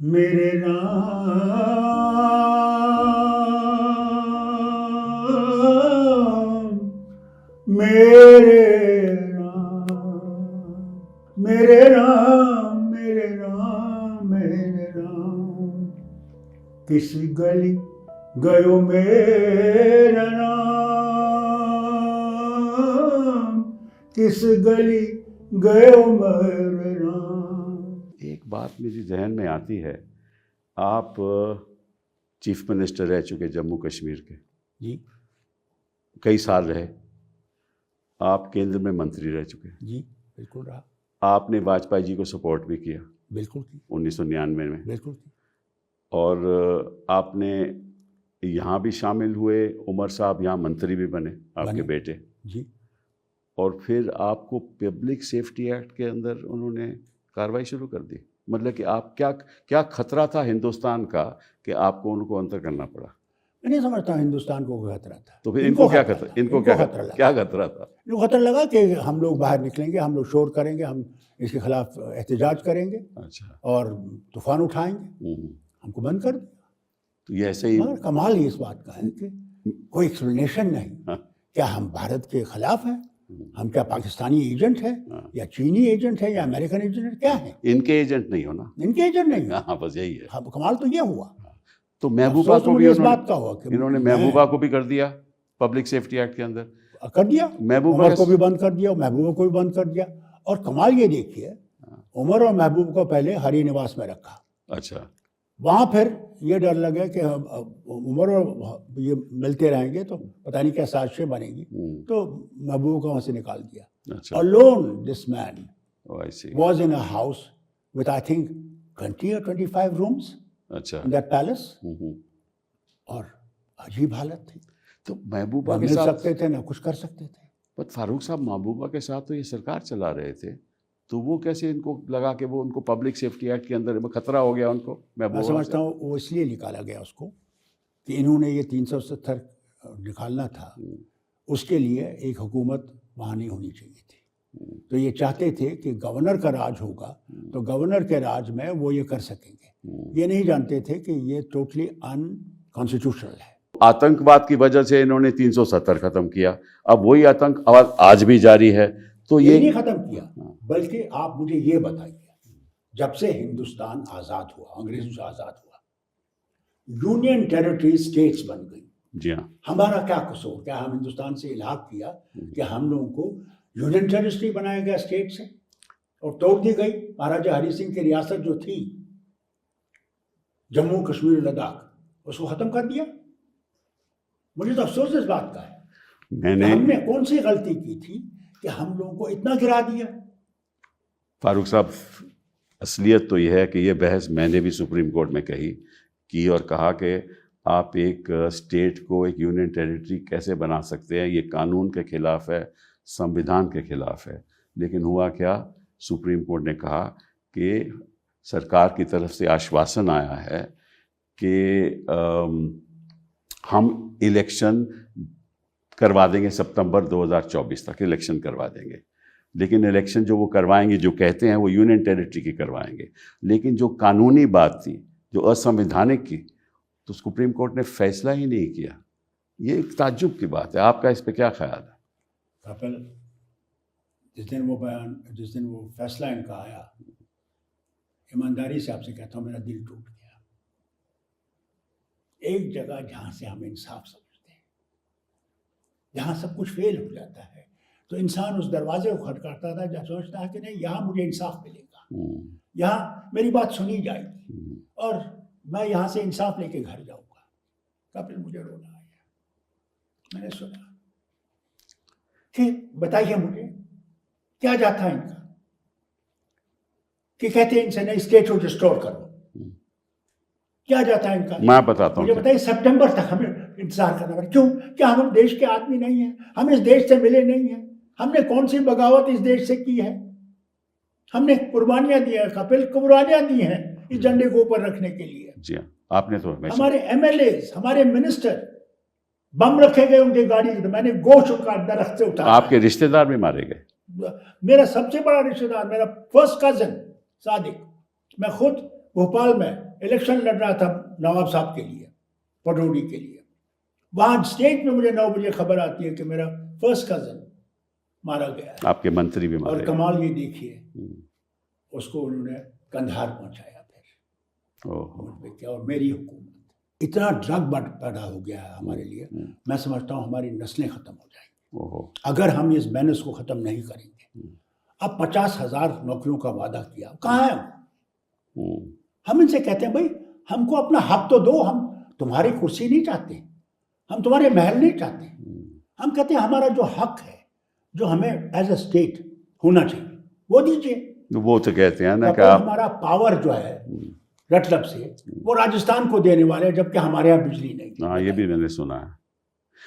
मेरे राम, मेरे राम, मेरे राम, मेरे राम, मेरे राम, किस गली गयो मेरा राम, किस गली गयो मेरा राम। एक बात मेरी जहन में आती है, आप चीफ मिनिस्टर रह चुके जम्मू कश्मीर के, जी कई साल रहे। आप केंद्र में मंत्री रह चुके, जी बिल्कुल रहा, आपने वाजपेयी जी को सपोर्ट भी किया बिल्कुल की, 1999 में, बिल्कुल की। और आपने यहाँ भी शामिल हुए। उमर साहब यहाँ मंत्री भी बने, आपके बेटे जी। और फिर आपको पब्लिक सेफ्टी एक्ट के अंदर उन्होंने कार्रवाई शुरू कर दी। मतलब कि आप क्या खतरा था हिंदुस्तान का कि आपको उनको अंतर करना पड़ा? मैं नहीं समझता हिंदुस्तान को कोई खतरा था। तो फिर इनको क्या खतरा, इनको क्या खतरा था? इनको खतरा लगा कि हम लोग बाहर निकलेंगे, हम लोग शोर करेंगे, हम इसके खिलाफ एहतजाज करेंगे, अच्छा, और तूफान उठाएंगे, हमको बंद कर दिया। तो ये ऐसे ही। मगर कमाल ही इस बात का है कि कोई एक्सप्लेनेशन नहीं। क्या हम भारत के खिलाफ हैं? हम क्या पाकिस्तानी एजेंट है, या चीनी एजेंट है, या अमेरिकन एजेंट है? क्या है? इनके एजेंट नहीं हो ना, इनके एजेंट नहीं। हाँ बस यही है। हाँ, कमाल तो ये हुआ। तो महबूबा को भी इस बात का हुआ कि इन्होंने महबूबा को भी कर दिया पब्लिक सेफ्टी एक्ट के अंदर, कर दिया। महबूबा उमर को भी बंद कर दिया, महबूबा को भी बंद कर दिया। और कमाल ये देखिए, उमर और महबूब को पहले हरी निवास में रखा। अच्छा, वहाँ फिर ये डर लगा कि उमर और ये मिलते रहेंगे तो पता नहीं क्या साजिशें बनेगी, तो महबूब को वहाँ से निकाल दिया। अच्छा, Alone this man I see. was in a house with I think 20 or 25 rooms अच्छा, in that palace, और अजीब हालत थी। तो महबूबा ना के मिल साथ सकते थे, ना कुछ कर सकते थे। पर फारूक साहब महबूबा के साथ तो ये सरकार चला रहे थे, तो वो कैसे इनको लगा कि वो उनको पब्लिक सेफ्टी एक्ट के अंदर खतरा हो गया उनको? मैं समझता हूँ वो इसलिए निकाला गया उसको कि इन्होंने ये 370 निकालना था, उसके लिए एक हुकूमत वहाँ नहीं होनी चाहिए थी। तो ये चाहते थे कि गवर्नर का राज होगा, तो गवर्नर के राज में वो ये कर सकेंगे। ये नहीं जानते थे कि ये टोटली अनकॉन्स्टिट्यूशनल है। आतंकवाद की वजह से इन्होंने 370 खत्म किया, अब वही आतंकवाद आज भी जारी है। तो ये नहीं खत्म किया, बल्कि आप मुझे ये बताइए, जब से हिंदुस्तान आज़ाद हुआ, अंग्रेजों से आज़ाद हुआ, यूनियन टेरिटरी स्टेट्स बन गई। जी हाँ, हमारा क्या कसूर? क्या हम हिंदुस्तान से इलाक़ किया कि हम लोगों को यूनियन टेरिटरी बनाया गया स्टेट से, और तोड़ दी गई। महाराजा हरि सिंह की रियासत जो थी जम्मू कश्मीर लद्दाख, उसको ख़त्म कर दिया। मुझे तो अफसोस इस बात का है, हमने कौन सी गलती की थी कि हम लोगों को इतना गिरा दिया। फारूक साहब, असलियत तो यह है कि ये बहस मैंने भी सुप्रीम कोर्ट में की और कहा कि आप एक स्टेट को एक यूनियन टेरिटरी कैसे बना सकते हैं, ये कानून के खिलाफ है, संविधान के खिलाफ है। लेकिन हुआ क्या, सुप्रीम कोर्ट ने कहा कि सरकार की तरफ से आश्वासन आया है कि हम इलेक्शन करवा देंगे, सितंबर 2024 तक इलेक्शन करवा देंगे। लेकिन इलेक्शन जो वो करवाएंगे, जो कहते हैं वो यूनियन टेरिटरी की करवाएंगे, लेकिन जो कानूनी बात थी, जो असंवैधानिक की, तो सुप्रीम कोर्ट ने फैसला ही नहीं किया। ये एक ताज्जुब की बात है। आपका इस पर क्या ख्याल है? कपिल, जिस दिन वो फैसला इनका आया, ईमानदारी से आपसे कहता हूँ, मेरा दिल टूट गया। एक जगह जहाँ से हम इंसाफ समझते हैं, जहाँ सब कुछ फेल हो जाता है, तो इंसान उस दरवाजे को खटखटाता था जब सोचता है कि नहीं, यहाँ मुझे इंसाफ मिलेगा, यहाँ मेरी बात सुनी जाएगी और मैं यहाँ से इंसाफ लेके घर जाऊँगा। कपिल, मुझे रोना आया। मैंने सुना कि बताइए मुझे क्या जाता है इनका, कि कहते हैं इनसे नहीं, स्टेट को रिस्टोर करो। क्या जाता है इनका? मैं बताता हूँ। मुझे बताइए, सितंबर तक हमें इंतजार करना पड़ा। क्यों? क्या हम देश के आदमी नहीं हैं? हम इस देश से मिले नहीं हैं? हमने कौन सी बगावत इस देश से की है? हमने कुर्बानियां दी हैं, कपिल, कुर्बानियां दी हैं इस झंडे को ऊपर रखने के लिए। जी हाँ, आपने तो हमारे एमएलए, हमारे मिनिस्टर, बम रखे गए उनकी गाड़ी, तो मैंने गोश्त उनका दरख्त से उठाया। आपके रिश्तेदार भी मारे गए। मेरा सबसे बड़ा रिश्तेदार, मेरा फर्स्ट कजन सादिक, मैं खुद भोपाल में इलेक्शन लड़ रहा था नवाब साहब के लिए, पटौड़ी के लिए। वहाँ स्टेज पे मुझे 9 बजे खबर आती है कि मेरा फर्स्ट कजन मारा गया है। आपके मंत्री भी मारे और गए। कमाल ये देखिए, उसको उन्होंने कंधार पहुंचाया फिर ओहो। मुझ पे क्या, और मेरी हुकूमत। इतना ड्रग पैदा हो गया है हमारे लिए, मैं समझता हूँ हमारी नस्लें ख़त्म हो जाएंगी ओहो। अगर हम इस मैनेस को ख़त्म नहीं करेंगे। अब 50,000 नौकरियों का वादा किया, कहाँ है वो? हम इनसे कहते हैं भाई हमको अपना हक तो दो, हम तुम्हारी कुर्सी नहीं चाहते, हम तुम्हारे महल नहीं चाहते। हम कहते हैं हमारा जो हक है, जो हमें एज अ स्टेट होना चाहिए, वो दीजिए। वो तो कहते हैं ना कि आप आप हमारा पावर जो है रतलब से वो राजस्थान को देने वाले हैं, जबकि हमारे यहाँ बिजली नहीं। हाँ, ये भी मैंने सुना है।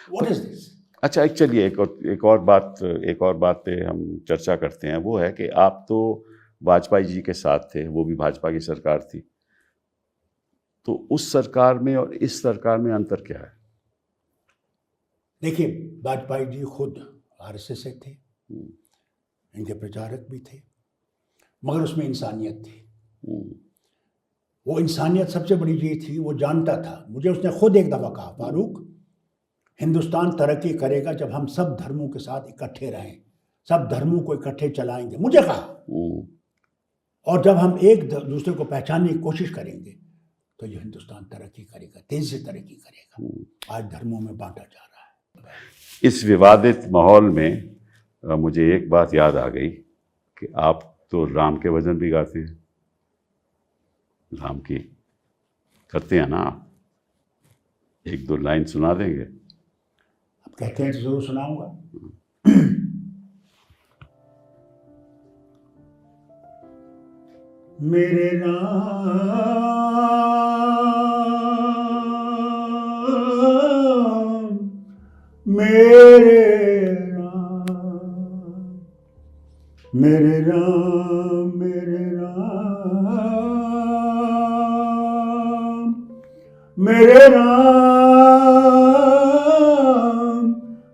What is this? अच्छा, चलिए एक और बात पे हम चर्चा करते हैं। वो है कि आप तो वाजपेयी जी के साथ थे, वो भी भाजपा की सरकार थी, तो उस सरकार में और इस सरकार में अंतर क्या है? देखिए, वाजपेयी जी खुद आरएसएस से थे, इनके प्रचारक भी थे, मगर उसमें इंसानियत थी। वो इंसानियत सबसे बड़ी चीज थी। वो जानता था, मुझे उसने खुद एक दफ़ा कहा, फारूक, हिंदुस्तान तरक्की करेगा जब हम सब धर्मों के साथ इकट्ठे रहें, सब धर्मों को इकट्ठे चलाएंगे, मुझे कहा। और जब हम एक दूसरे को पहचानने की कोशिश करेंगे तो ये हिंदुस्तान तरक्की करेगा, तेजी से तरक्की करेगा। आज धर्मों में बांटा जा रहा है। इस विवादित माहौल में मुझे एक बात याद आ गई कि आप तो राम के भजन भी गाते हैं, राम की करते हैं ना आप? 1-2 लाइन सुना देंगे? आप कहते हैं तो जरूर सुनाऊंगा। मेरे राम मेरे राम, मेरे राम, मेरे राम, मेरे राम,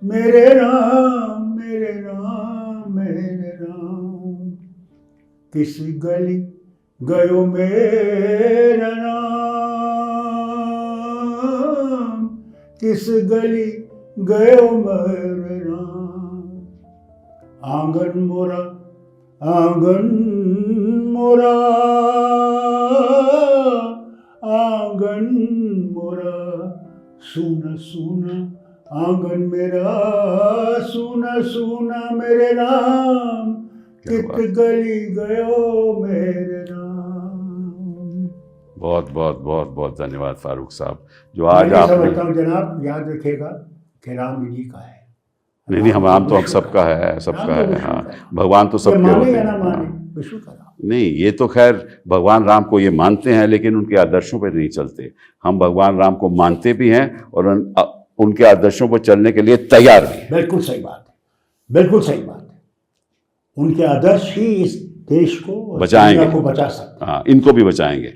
मेरे राम, मेरे राम, मेरे राम, किस गली गयो मेरा राम, किस गली गयो मेरा राम। आंगन मोरा, आंगन मोरा, आंगन मोरा सूना सूना, आंगन मेरा सूना सूना, मेरे राम कित गली गयो मेरे राम। बहुत बहुत बहुत बहुत धन्यवाद फारूक साहब, जो आज आपने। समझता हूँ जनाब, याद रखिएगा कि राम इन्हीं का है। नहीं, हम राम तो हम सबका है, सबका है। हाँ, भगवान तो सबके होते हैं। विश्व का राम नहीं, ये तो खैर भगवान राम को ये मानते हैं, लेकिन उनके आदर्शों पर नहीं चलते। हम भगवान राम को मानते भी हैं और उनके आदर्शों पर चलने के लिए तैयार भी हैं। बिल्कुल सही बात है, बिल्कुल सही बात है। उनके आदर्श ही इस देश को, बचाएंगे, को बचा सकते हैं। हाँ, इनको भी बचाएंगे।